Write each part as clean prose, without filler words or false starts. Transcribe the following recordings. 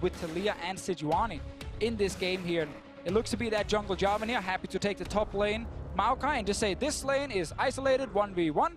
with Taliyah and Sejuani in this game here. It looks to be that jungle Jarvan here, happy to take the top lane, Maokai, and just say this lane is isolated 1v1.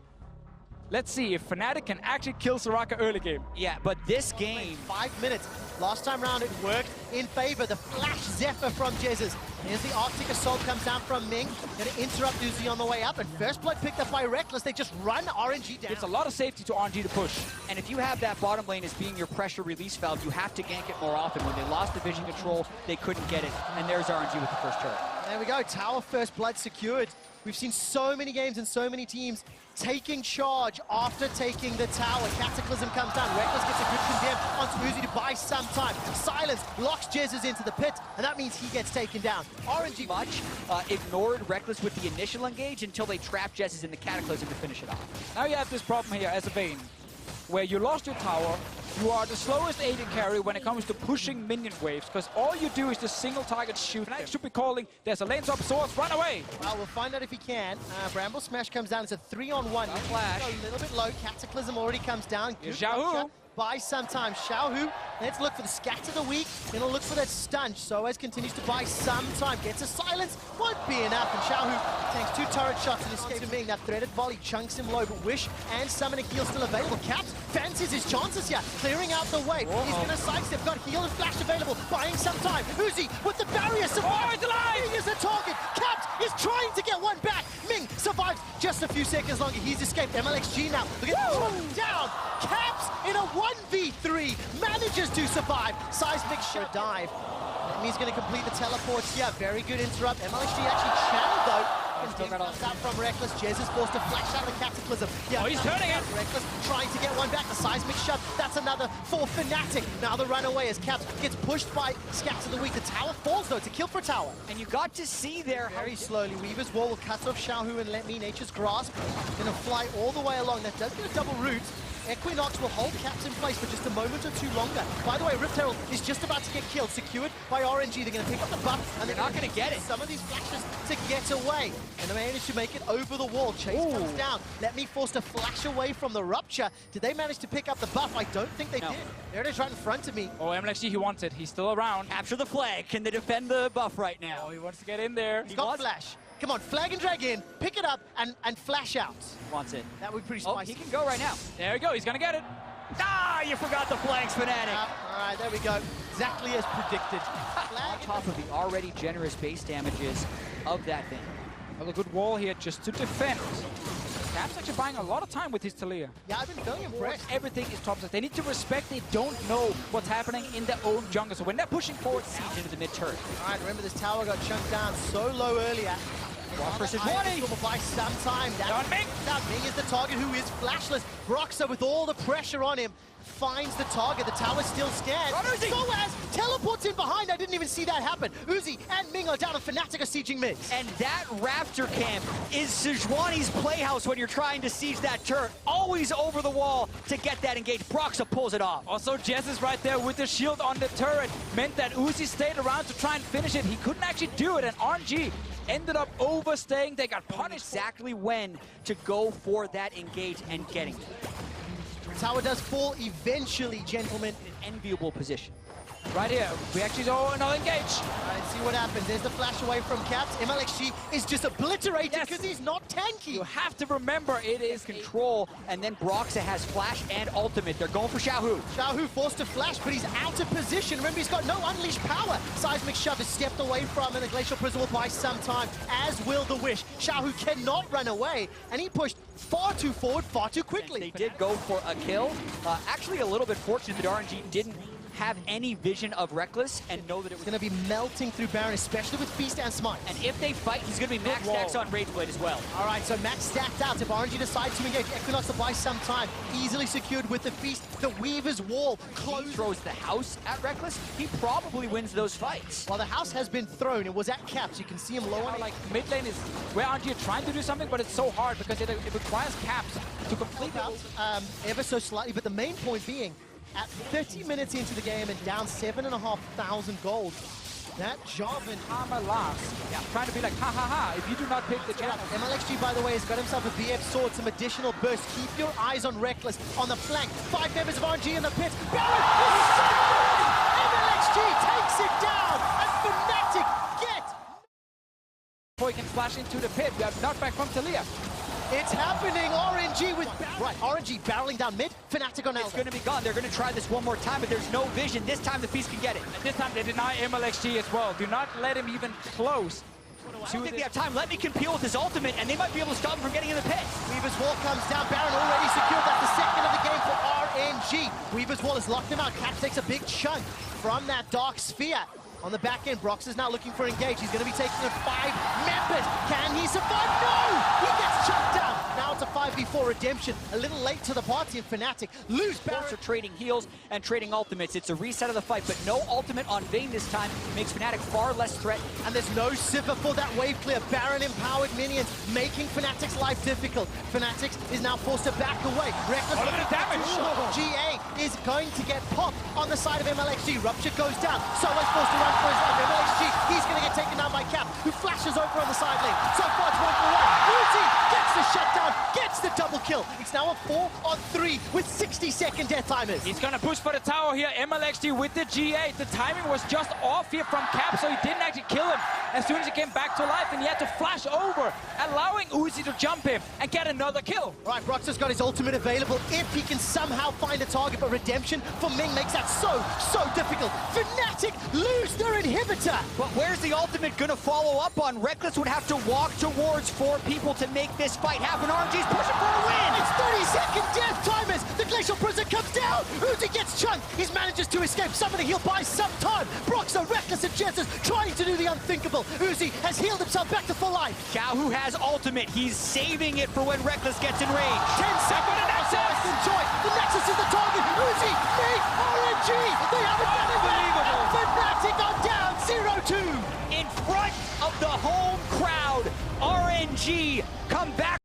Let's see if Fnatic can actually kill Soraka early game. Yeah, but this game... 5 minutes. Last time round it worked in favor. The flash Zephyr from Jesus. Here's the Arctic Assault comes down from Ming. Gonna interrupt Uzi on the way up. And first blood picked up by Reckless. They just run RNG down. It's a lot of safety to RNG to push. And if you have that bottom lane as being your pressure release valve, you have to gank it more often. When they lost the vision control, they couldn't get it. And there's RNG with the first turret. There we go. Tower first blood secured. We've seen so many games and so many teams taking charge after taking the tower. Cataclysm comes down. Reckless gets a good condemn onto Uzi to buy some time. Silence locks Jesus into the pit, and that means he gets taken down. RNG much ignored Reckless with the initial engage until they trapped Jesus in the Cataclysm to finish it off. Now you have this problem here as a Vayne, where you lost your tower. You are the slowest AD carry when it comes to pushing minion waves, because all you do is just single target shoot. Fnatic should be calling, there's a lane top source, run away! Well, we'll find out if he can. Bramble Smash comes down, it's a 3-on-1. Flash. A little bit low, Cataclysm already comes down. Here's Xiaohu. Buy some time. Xiaohu, let's look for the scatter of the week. Then we'll look for that stun. Soaz continues to buy some time. Gets a silence, won't be enough. And Xiaohu takes 2 turret shots and escapes Ming. That threaded volley chunks him low, but Wish and Summoning Heal still available. Caps fancies his chances here, clearing out the way. Whoa. He's gonna sidestep, got heal and flash available, buying some time. Uzi with the barrier survives. He's alive! Ming is the target. Caps is trying to get one back. Ming survives just a few seconds longer. He's escaped. MLXG now. Look at down. Caps in a 1v3 manages to survive. Seismic shot dive. And he's going to complete the teleports here. Very good interrupt. MLXG actually channeled though. Still got Comes out from Reckless. Jez is forced to flash out of the Cataclysm. Yeah, he's turning it. Reckless trying to get one back. The Seismic shot. That's another for Fnatic. Now the runaway as Caps gets pushed by Scats of the Week. The tower falls though. It's a kill for tower. And you got to see there Very slowly. Weaver's Wall will cut off Xiaohu and let me Nature's Grasp. Gonna fly all the way along. That does get a double root. Equinox will hold Caps in place for just a moment or two longer. By the way, Rift Herald is just about to get killed, secured by RNG. They're going to pick up the buff, and they're not going to get it. Some of these flashes to get away, and they manage to make it over the wall. Chase comes down. Let me force to flash away from the rupture. Did they manage to pick up the buff? I don't think they did. There it is right in front of me. Oh, MLXG, he wants it. He's still around. Capture the flag. Can they defend the buff right now? Oh, he wants to get in there. He's got flash. Come on, flag and drag in, pick it up, and flash out. Wants it. That would be pretty Oh, spicy. he can go right now. There we go, he's gonna get it. Ah, you forgot the flags, Fnatic. All right, there we go. Exactly as predicted. On top of the already generous base damages of that thing. Well, a good wall here just to defend. Caps actually buying a lot of time with his Taliyah. Yeah, I've been very impressed. Everything is top side. They need to respect they don't know what's happening in their own jungle. So when they're pushing forward, Siege into the mid-turret. All right, remember this tower got chunked down so low earlier. One versus 20. Will buy some time. Down Ming. Now Ming is the target who is flashless. Broxah with all the pressure on him finds the target. The tower's still scanned. Soaz teleports in behind. I didn't even see that happen. Uzi and Ming are down and Fnatic are sieging mid. And that Raptor camp is Sejuani's playhouse when you're trying to siege that turret. Always over the wall to get that engage. Broxah pulls it off. Also, Jez is right there with the shield on the turret. Meant that Uzi stayed around to try and finish it. He couldn't actually do it, and RNG ended up overstaying. They got punished. Exactly when to go for that engage and getting it. Tower does fall eventually, gentlemen. An enviable position. Right here, we actually saw another engage. Let's see what happens. There's the flash away from Caps. MLXG is just obliterated because he's not tanky. You have to remember it is Control, and then Broxah has flash and ultimate. They're going for Xiaohu. Xiaohu forced to flash, but he's out of position. Remember, he's got no unleashed power. Seismic Shove is stepped away from, and the Glacial Prism will buy some time, as will the Wish. Xiaohu cannot run away, and he pushed far too forward, far too quickly. They did go for a kill. Actually, a little bit fortunate that RNG didn't have any vision of Reckless and know that it was going to be melting through Baron, especially with Feast and Smite. And if they fight, he's going to be max stacks on Rageblade as well. All right, so max stacked out. If RNG decides to engage, Equinox will buy some time. Easily secured with the Feast. The Weaver's Wall closes. He throws the house at Reckless. He probably wins those fights. Well, the house has been thrown. It was at Caps. You can see him low on like mid lane is where RNG are trying to do something, but it's so hard because it requires Caps to complete out ever so slightly. But the main point being, at 30 minutes into the game and down 7,500 gold, that Jarvan armor lasts. Yeah, trying to be like, ha ha ha, if you do not pick the Jarvan. MLXG, by the way, has got himself a BF sword, some additional burst. Keep your eyes on Reckless on the flank. 5 members of RNG in the pit. Baron is so good! can splash into the pit. We have knockback from Talia. It's happening, RNG with... Right, RNG barreling down mid, Fnatic on It's going to be gone. They're going to try this one more time, but there's no vision. This time the Feast can get it. And this time they deny MLXG as well. Do not let him even close. I don't think they have time. Let me can peel with his ultimate, and they might be able to stop him from getting in the pit. Weaver's Wall comes down. Baron already secured. That's the second of the game for RNG. Weaver's Wall has locked him out. Caps takes a big chunk from that Dark Sphere. On the back end, Brox is now looking for engage. He's going to be taking on 5 members. Can he survive? No! He gets chucked down. Now it's a 5v4 redemption. A little late to the party, and Fnatic lose Baron. Both are trading heals and trading ultimates. It's a reset of the fight, but no ultimate on Vayne this time makes Fnatic far less threatened. And there's no Sivir for that wave clear. Baron empowered minions, making Fnatic's life difficult. Fnatic is now forced to back away. Reckless A little bit of damage. GA is going to get popped on the side of MLXG. Rupture goes down. Solo's forced to run for his life. MLXG, he's going to get taken down by Cap, who flashes over on the side lane. So far, it's 1-for-1. Uzi gets the shutdown, gets the double kill. It's now a 4-on-3 with 60-second death timers. He's gonna push for the tower here. MLXG with the GA. The timing was just off here from Cap, so he didn't actually kill him as soon as he came back to life, and he had to flash over, allowing Uzi to jump him and get another kill. Right, Brox has got his ultimate available if he can somehow find a target, but redemption for Ming makes that so difficult. Fnatic lose their inhibitor. But where's the ultimate going to follow up on? Reckless would have to walk towards 4 people to make this fight happen. RNG's pushing for a win. It's 30-second death timers. The Glacial Prison comes down. Uzi gets chunked. He manages to escape. Somebody he'll buy some time. Brox are reckless and chances, trying to do the unthinkable. Uzi has healed himself back to full life. Xiao has ultimate. He's saving it for when Reckless gets in range. 10 seconds and Nexus. Enjoy. The Nexus is the target. Uzi, Ming, RNG. They haven't done it yet. Fnatic are down 0-2. In front of the home crowd, RNG come back.